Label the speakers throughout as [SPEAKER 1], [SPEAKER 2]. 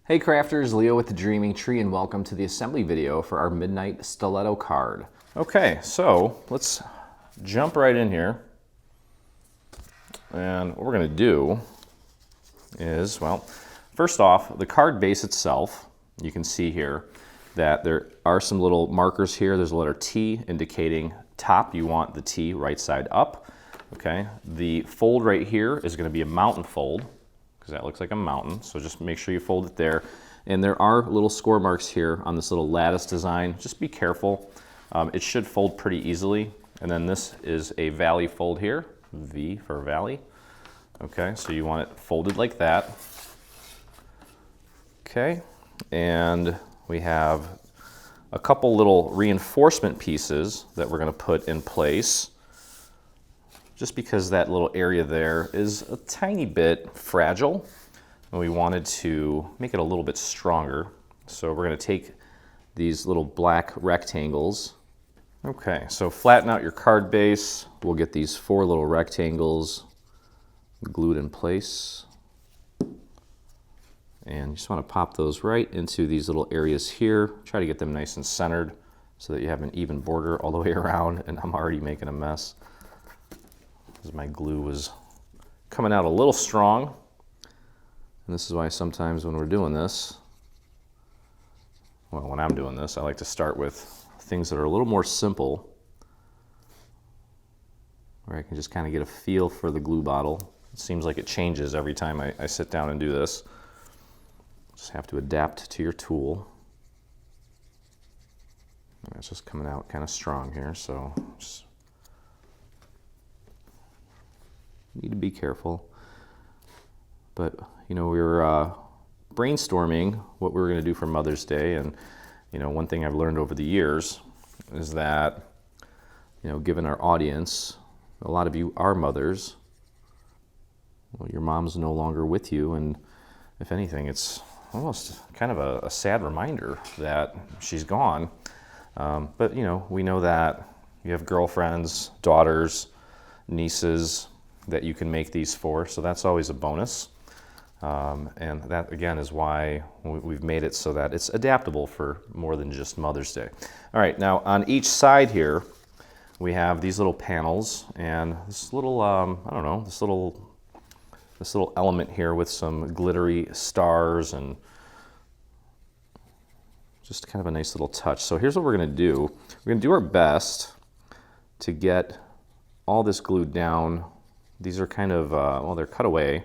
[SPEAKER 1] Hey crafters, Leo with the Dreaming Tree, and welcome to the assembly video for our Midnight Stiletto card. Okay, so let's jump right in here. And what we're gonna do is, well, first off, the card base itself, you can see here that there are some little markers here. There's a letter T indicating top. You want the T right side up, okay? The fold right here is gonna be a mountain fold, because that looks like a mountain, so just make sure you fold it there. And there are little score marks here on this little lattice design. Just be careful. It should fold pretty easily. And then this is a valley fold here, V for valley. Okay, so you want it folded like that. Okay, and we have a couple little reinforcement pieces that we're gonna put in place, just because that little area there is a tiny bit fragile and we wanted to make it a little bit stronger. So we're gonna take these little black rectangles. Okay, so flatten out your card base. We'll get these 4 little rectangles glued in place. And you just wanna pop those right into these little areas here. Try to get them nice and centered so that you have an even border all the way around, and I'm already making a mess. My glue was coming out a little strong, and this is why sometimes when we're doing this, well, when I'm doing this, I like to start with things that are a little more simple, where I can just kind of get a feel for the glue bottle. It seems like it changes every time I sit down and do this. Just have to adapt to your tool. And it's just coming out kind of strong here, so just need to be careful. But you know, we were brainstorming what we were going to do for Mother's Day, and you know, one thing I've learned over the years is that, you know, given our audience, a lot of you are mothers. Well, your mom's no longer with you, and if anything, it's almost kind of a sad reminder that she's gone. But you know, we know that you have girlfriends, daughters, nieces that you can make these for, so that's always a bonus. And that again is why we've made it so that it's adaptable for more than just Mother's Day. All right, now on each side here we have these little panels and this little I don't know, this little element here with some glittery stars and just kind of a nice little touch. So here's what we're gonna do. We're gonna do our best to get all this glued down. These are kind of, well, they're cut away.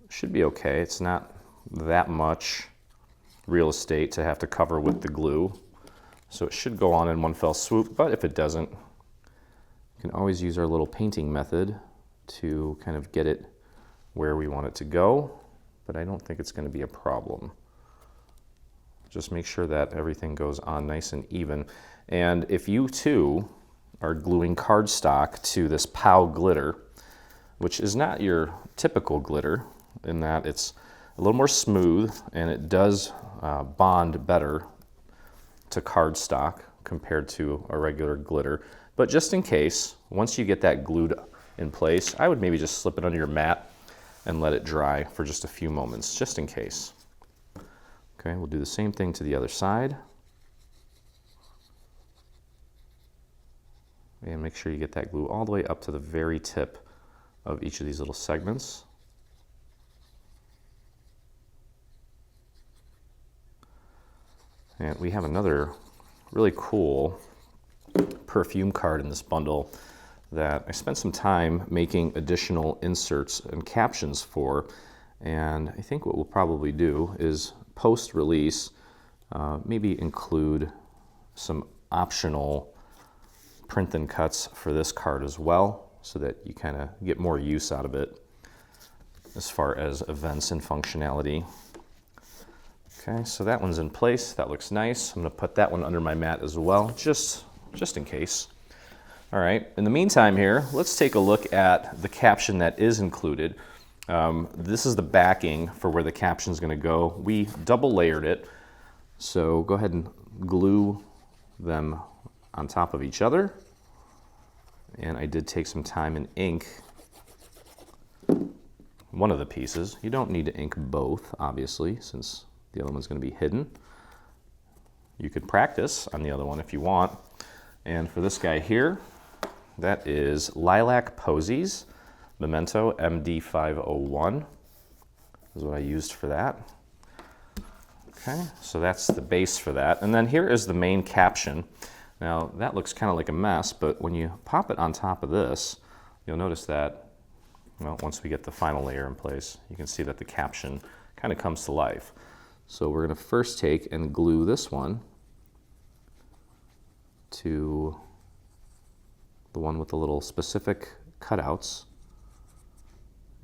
[SPEAKER 1] Should be okay. It's not that much real estate to have to cover with the glue. So it should go on in one fell swoop, but if it doesn't, you can always use our little painting method to kind of get it where we want it to go, but I don't think it's going to be a problem. Just make sure that everything goes on nice and even. And if you too are gluing cardstock to this POW glitter, which is not your typical glitter in that it's a little more smooth and it does bond better to cardstock compared to a regular glitter. But just in case, once you get that glued in place, I would maybe just slip it under your mat and let it dry for just a few moments, just in case. Okay, we'll do the same thing to the other side. And make sure you get that glue all the way up to the very tip of each of these little segments. And we have another really cool perfume card in this bundle that I spent some time making additional inserts and captions for. And I think what we'll probably do is post-release, maybe include some optional print and cuts for this card as well, so that you kind of get more use out of it as far as events and functionality. Okay, so that one's in place. That looks nice. I'm going to put that one under my mat as well, just in case. All right, in the meantime here, let's take a look at the caption that is included. This is the backing for where the caption is going to go. We double layered it, so go ahead and glue them on top of each other. And I did take some time and ink one of the pieces. You don't need to ink both, obviously, since the other one's going to be hidden. You could practice on the other one if you want. And for this guy here, that is Lilac Posies, Memento MD501 is what I used for that. Okay, so that's the base for that. And then here is the main caption. Now that looks kind of like a mess, but when you pop it on top of this, you'll notice that, well, once we get the final layer in place, you can see that the caption kind of comes to life. So we're going to first take and glue this one to the one with the little specific cutouts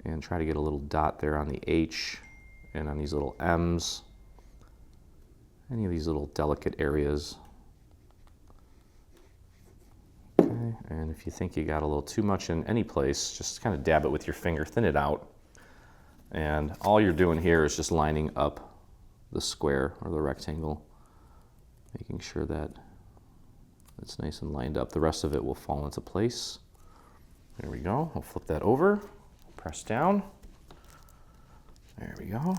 [SPEAKER 1] and try to get a little dot there on the H and on these little M's, any of these little delicate areas. Okay, and if you think you got a little too much in any place, just kind of dab it with your finger, thin it out. And all you're doing here is just lining up the square or the rectangle, making sure that it's nice and lined up. The rest of it will fall into place. There we go. I'll flip that over, press down. There we go.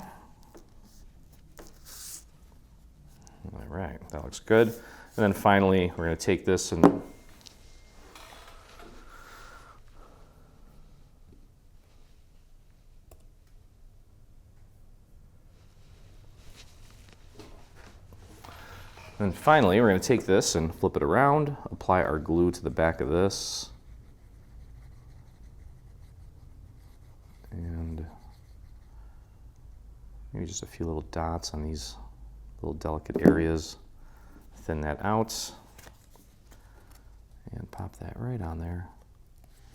[SPEAKER 1] All right, that looks good. And then finally, we're going to take this and finally, we're going to take this and flip it around, apply our glue to the back of this, and maybe just a few little dots on these little delicate areas. Thin that out, and pop that right on there,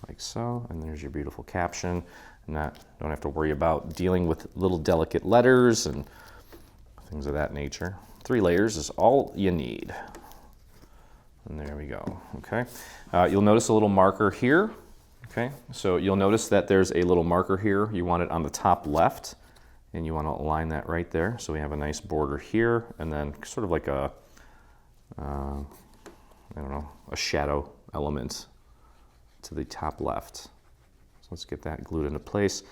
[SPEAKER 1] like so, and there's your beautiful caption. And don't have to worry about dealing with little delicate letters and things of that nature. 3 layers is all you need. And there we go, okay? You'll notice a little marker here, okay? So you'll notice that there's a little marker here. You want it on the top left, and you want to align that right there. So we have a nice border here, and then sort of like a, I don't know, a shadow element to the top left. So let's get that glued into place.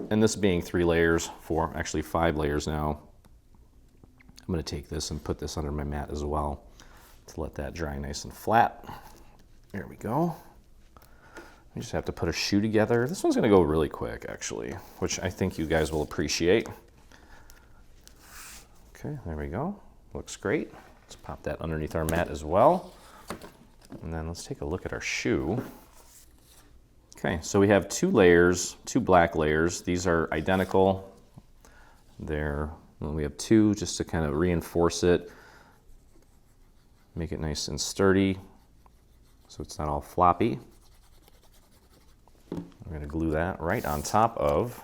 [SPEAKER 1] And this being 3 layers, actually 5 layers now, I'm going to take this and put this under my mat as well to let that dry nice and flat. There we go. You just have to put a shoe together. This one's going to go really quick, actually, which I think you guys will appreciate. Okay, there we go. Looks great. Let's pop that underneath our mat as well. And then let's take a look at our shoe. Okay, so we have 2 layers, 2 black layers. These are identical. We have 2 just to kind of reinforce it, make it nice and sturdy so it's not all floppy. I'm going to glue that right on top of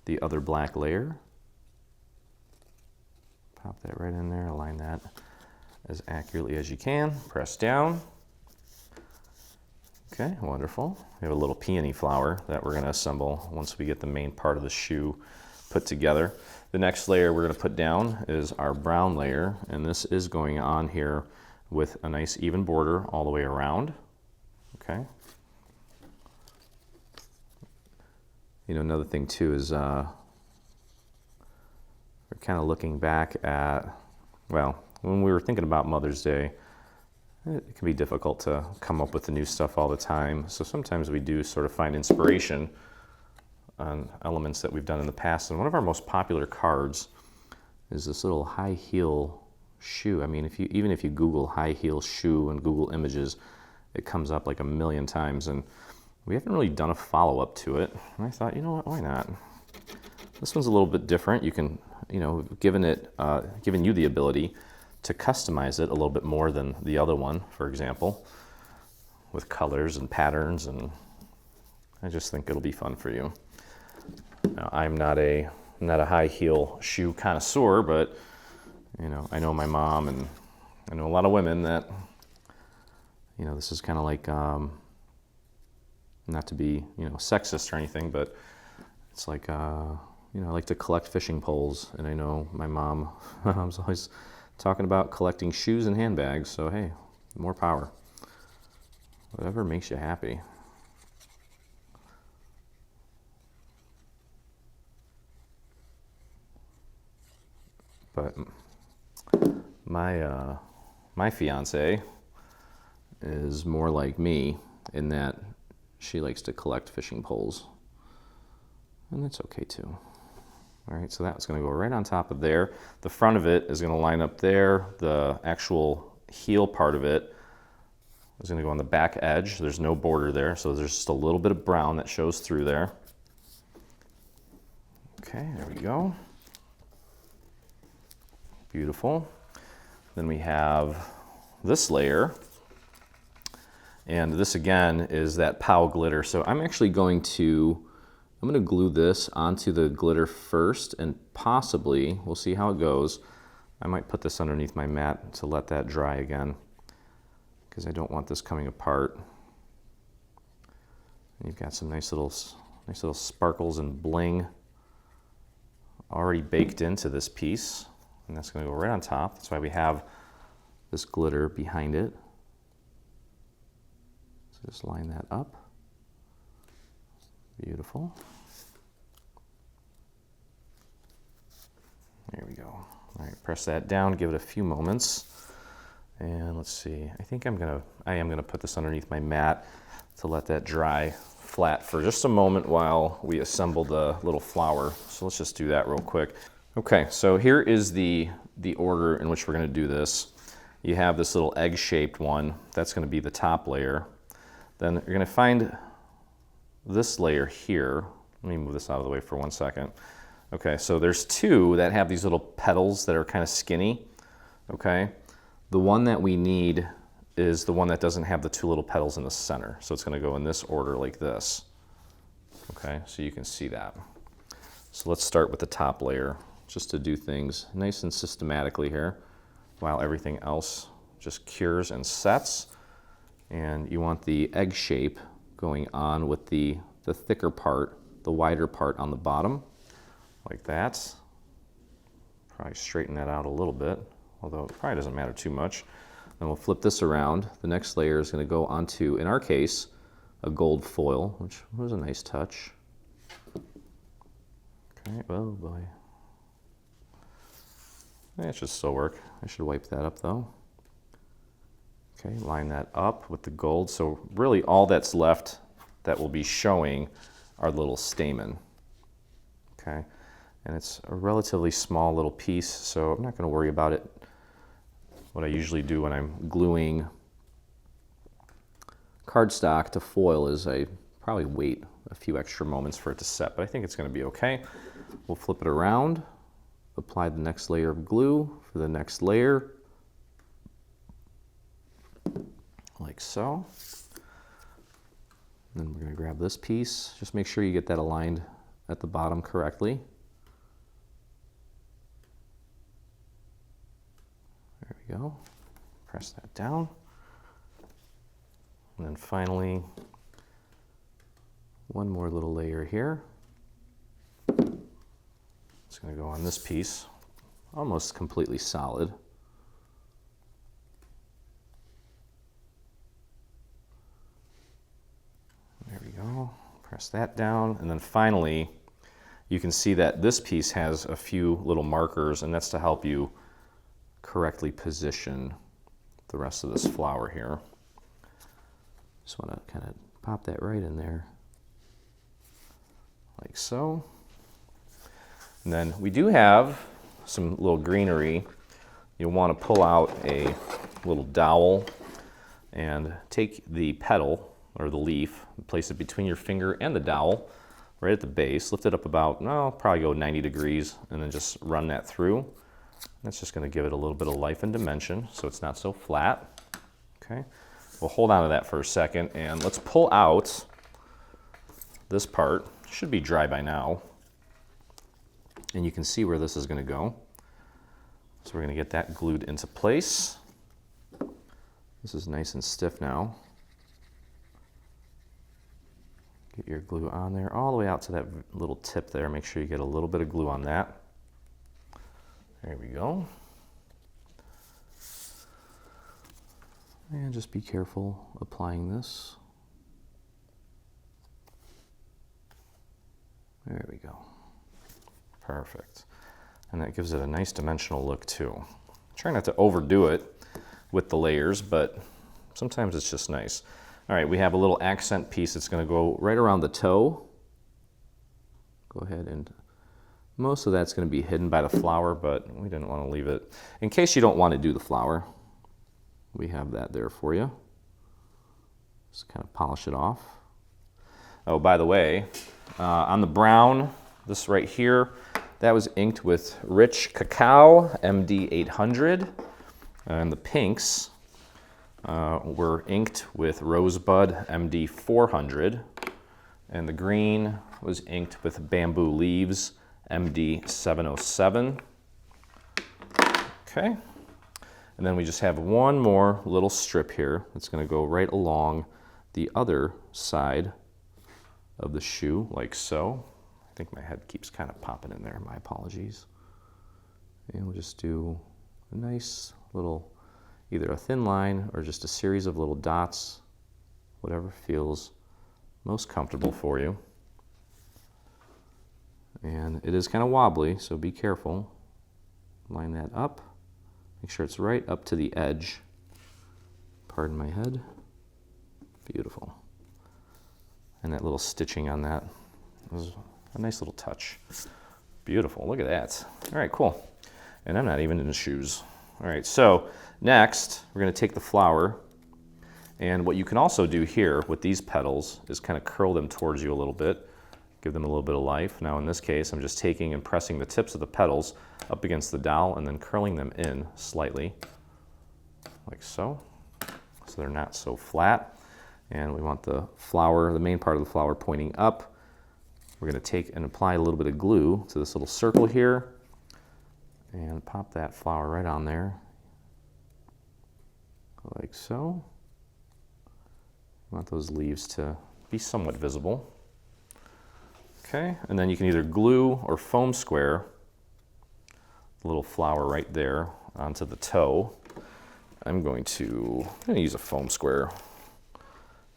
[SPEAKER 1] the other black layer. Pop that right in there, align that as accurately as you can, press down. Okay, wonderful. We have a little peony flower that we're going to assemble once we get the main part of the shoe put together. The next layer we're going to put down is our brown layer, and this is going on here with a nice even border all the way around. Okay. You know, another thing too is we're kind of looking back at, well, when we were thinking about Mother's Day, it can be difficult to come up with the new stuff all the time. So sometimes we do sort of find inspiration on elements that we've done in the past. And one of our most popular cards is this little high heel shoe. I mean, even if you Google high heel shoe and Google Images, it comes up like a million times. And we haven't really done a follow-up to it. And I thought, you know what, why not? This one's a little bit different. You can, you know, given you the ability to customize it a little bit more than the other one, for example, with colors and patterns, and I just think it'll be fun for you. Now, I'm not a high heel shoe connoisseur, but you know, I know my mom and I know a lot of women that, you know, this is kind of like, not to be, you know, sexist or anything, but it's like, you know, I like to collect fishing poles, and I know my mom's always talking about collecting shoes and handbags, so hey, more power. Whatever makes you happy. But my fiance is more like me in that she likes to collect fishing poles, and that's okay too. All right, so that's going to go right on top of there. The front of it is going to line up there. The actual heel part of it is going to go on the back edge. There's no border there, so there's just a little bit of brown that shows through there. Okay, there we go. Beautiful. Then we have this layer, and this again is that POW glitter. So I'm actually going to glue this onto the glitter first, and possibly, we'll see how it goes, I might put this underneath my mat to let that dry again, because I don't want this coming apart. And you've got some nice little sparkles and bling already baked into this piece, and that's going to go right on top. That's why we have this glitter behind it. So just line that up. Beautiful. There we go. All right, press that down, give it a few moments. And let's see, I think I am gonna put this underneath my mat to let that dry flat for just a moment while we assemble the little flower. So let's just do that real quick. Okay, so here is the order in which we're gonna do this. You have this little egg-shaped one. That's gonna be the top layer. Then you're gonna find this layer here. Let me move this out of the way for 1 second. Okay, so there's two that have these little petals that are kind of skinny, okay? The one that we need is the one that doesn't have the two little petals in the center. So it's gonna go in this order like this, okay? So you can see that. So let's start with the top layer, just to do things nice and systematically here, while everything else just cures and sets. And you want the egg shape going on with the thicker part, the wider part on the bottom, like that. Probably straighten that out a little bit, although it probably doesn't matter too much. Then we'll flip this around. The next layer is going to go onto, in our case, a gold foil, which was a nice touch. Okay, oh boy. It should still work. I should wipe that up though. Okay, line that up with the gold. So really all that's left that will be showing are the little stamen. Okay, and it's a relatively small little piece, so I'm not going to worry about it. What I usually do when I'm gluing cardstock to foil is I probably wait a few extra moments for it to set, but I think it's going to be okay. We'll flip it around, apply the next layer of glue for the next layer, like so. Then we're going to grab this piece. Just make sure you get that aligned at the bottom correctly. There we go. Press that down. And then finally, one more little layer here. It's going to go on this piece, almost completely solid. There we go. Press that down, and then finally, you can see that this piece has a few little markers, and that's to help you correctly position the rest of this flower here. Just want to kind of pop that right in there, like so. And then we do have some little greenery. You'll want to pull out a little dowel and take the petal or the leaf, place it between your finger and the dowel, right at the base, lift it up about, probably go 90 degrees, and then just run that through. That's just going to give it a little bit of life and dimension so it's not so flat. Okay, we'll hold on to that for a second, and let's pull out this part. It should be dry by now, and you can see where this is going to go. So we're going to get that glued into place. This is nice and stiff now. Get your glue on there all the way out to that little tip there. Make sure you get a little bit of glue on that. There we go. And just be careful applying this. There we go. Perfect. And that gives it a nice dimensional look too. Try not to overdo it with the layers, but sometimes it's just nice. All right, we have a little accent piece that's going to go right around the toe. Go ahead, and most of that's going to be hidden by the flower, but we didn't want to leave it. In case you don't want to do the flower, we have that there for you. Just kind of polish it off. Oh, by the way, on the brown, this right here, that was inked with Rich Cacao MD 800, and the pinks were inked with Rosebud MD 400, and the green was inked with Bamboo Leaves MD 707. Okay, and then we just have one more little strip here that's going to go right along the other side of the shoe, like so. I think my head keeps kind of popping in there, my apologies. And we'll just do a nice little, either a thin line or just a series of little dots, whatever feels most comfortable for you. And it is kind of wobbly, so be careful. Line that up. Make sure it's right up to the edge. Pardon my head. Beautiful. And that little stitching on that was a nice little touch. Beautiful, look at that. All right, cool. And I'm not even in the shoes. All right, so next we're gonna take the flower, and what you can also do here with these petals is kind of curl them towards you a little bit, give them a little bit of life. Now in this case, I'm just taking and pressing the tips of the petals up against the dowel and then curling them in slightly, like so. So they're not so flat. And we want the flower, the main part of the flower, pointing up. We're going to take and apply a little bit of glue to this little circle here and pop that flower right on there, like so. We want those leaves to be somewhat visible. Okay, and then you can either glue or foam square the little flower right there onto the toe. I'm going to use a foam square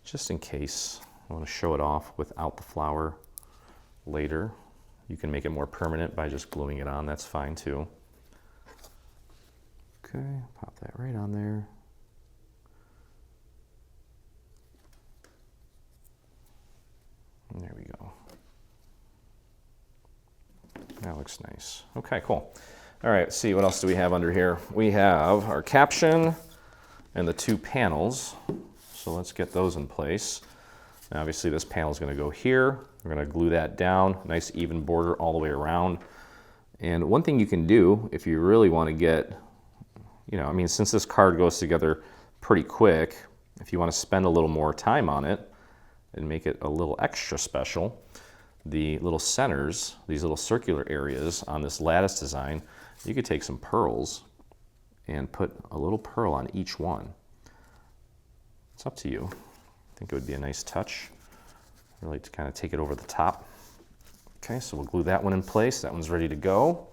[SPEAKER 1] just in case I want to show it off without the flower later. You can make it more permanent by just gluing it on, that's fine too. Okay, pop that right on there. And there we go. That looks nice. Okay, cool. All right, let's see, what else do we have under here? We have our caption and the two panels. So let's get those in place. Now obviously this panel is going to go here. We're going to glue that down, nice even border all the way around. And one thing you can do if you really want to get, I mean, since this card goes together pretty quick, if you want to spend a little more time on it and make it a little extra special, the little centers, these little circular areas on this lattice design, you could take some pearls and put a little pearl on each one. It's up to you. I think it would be a nice touch. I like to kind of take it over the top. Okay, so we'll glue that one in place. That one's ready to go.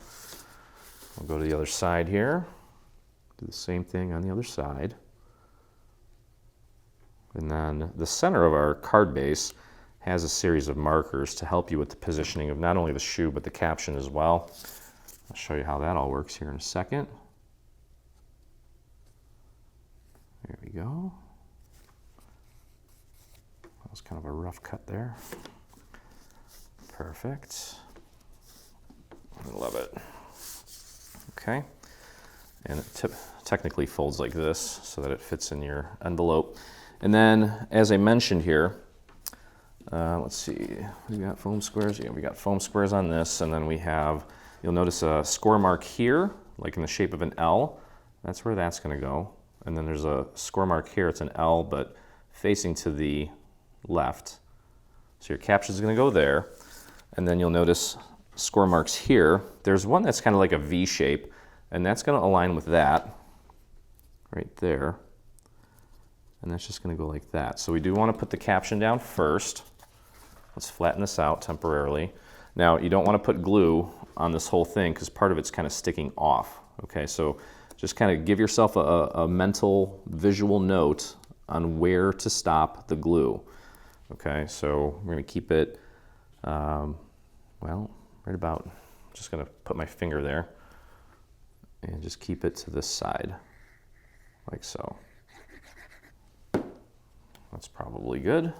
[SPEAKER 1] We'll go to the other side here. Do the same thing on the other side. And then the center of our card base has a series of markers to help you with the positioning of not only the shoe, but the caption as well. I'll show you how that all works here in a second. There we go. That was kind of a rough cut there. Perfect. I love it. Okay. And it technically folds like this so that it fits in your envelope. And then, as I mentioned here, let's see, we got foam squares. Yeah, we got foam squares on this, and then we have, you'll notice a score mark here, like in the shape of an L. That's where that's going to go. And then there's a score mark here. It's an L, but facing to the left. So your caption is going to go there. And then you'll notice score marks here. There's one that's kind of like a V shape, and that's going to align with that right there. And that's just going to go like that. So we do want to put the caption down first. Let's flatten this out temporarily. Now, you don't want to put glue on this whole thing because part of it's kind of sticking off. Okay, so just kind of give yourself a mental visual note on where to stop the glue. Okay, so we're going to keep it, well, right about just gonna put my finger there and just keep it to this side, like so. That's probably good.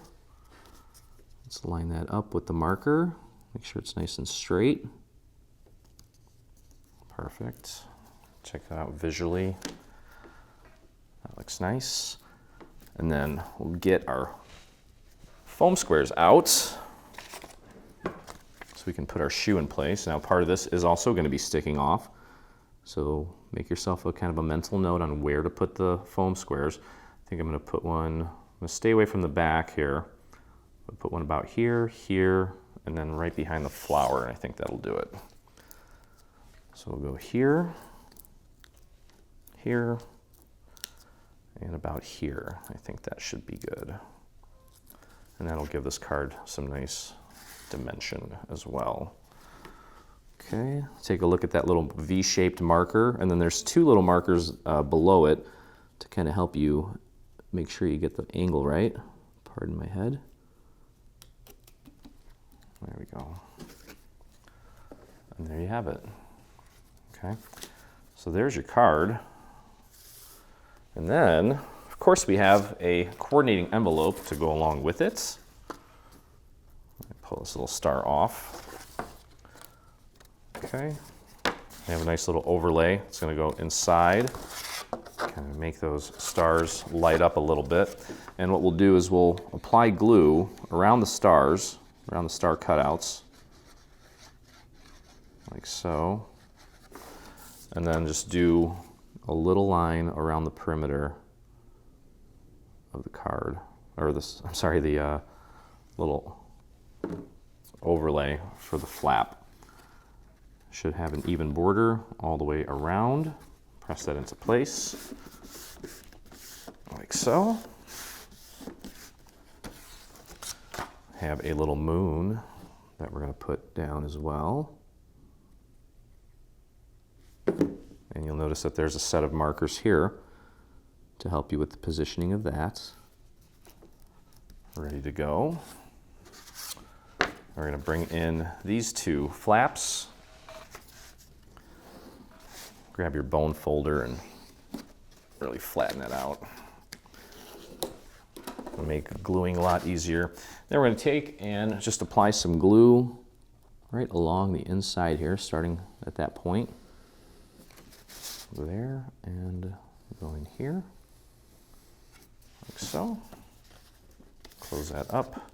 [SPEAKER 1] Let's line that up with the marker. Make sure it's nice and straight. Perfect. Check that out visually. That looks nice. And then we'll get our foam squares out so we can put our shoe in place. Now part of this is also going to be sticking off. So make yourself a kind of a mental note on where to put the foam squares. I think I'm going to put one, I'm going to stay away from the back here. I'll put one about here, here, and then right behind the flower, and I think that'll do it. So we'll go here, here, and about here. I think that should be good. And that'll give this card some nice dimension as well. Okay, take a look at that little V-shaped marker, and then there's two little markers below it to kind of help you make sure you get the angle right. Pardon my head. There we go. And there you have it. Okay, so there's your card. And then, of course, we have a coordinating envelope to go along with it. Pull this little star off. Okay, we have a nice little overlay. It's going to go inside, kind of make those stars light up a little bit. And what we'll do is we'll apply glue around the stars, around the star cutouts, like so. And then just do a little line around the perimeter of the card, or this, I'm sorry, the little overlay for the flap. Should have an even border all the way around. Press that into place, like so. Have a little moon that we're going to put down as well. And you'll notice that there's a set of markers here to help you with the positioning of that. Ready to go. We're going to bring in these two flaps. Grab your bone folder and really flatten it out. It'll make gluing a lot easier. Then we're going to take and just apply some glue right along the inside here, starting at that point. There, and go in here, like so. Close that up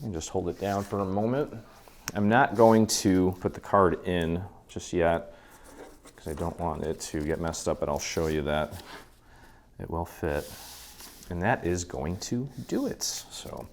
[SPEAKER 1] and just hold it down for a moment. I'm not going to put the card in just yet because I don't want it to get messed up, but I'll show you that it will fit. And that is going to do it. So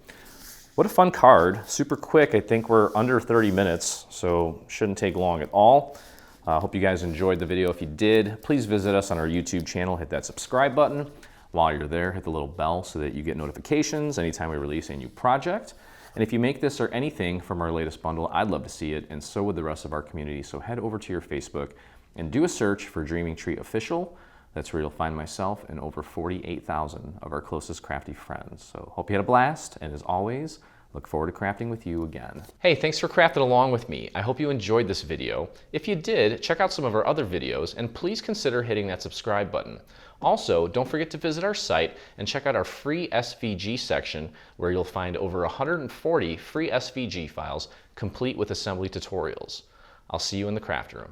[SPEAKER 1] what a fun card, super quick. I think we're under 30 minutes, so shouldn't take long at all. Hope you guys enjoyed the video. If you did, please visit us on our YouTube channel. Hit that subscribe button. While you're there, hit the little bell so that you get notifications anytime we release a new project. And if you make this or anything from our latest bundle, I'd love to see it, and so would the rest of our community. So head over to your Facebook and do a search for Dreaming Tree Official. That's where you'll find myself and over 48,000 of our closest crafty friends. So hope you had a blast, and as always, look forward to crafting with you again. Hey, thanks for crafting along with me. I hope you enjoyed this video. If you did, check out some of our other videos, and please consider hitting that subscribe button. Also, don't forget to visit our site and check out our free SVG section, where you'll find over 140 free SVG files complete with assembly tutorials. I'll see you in the craft room.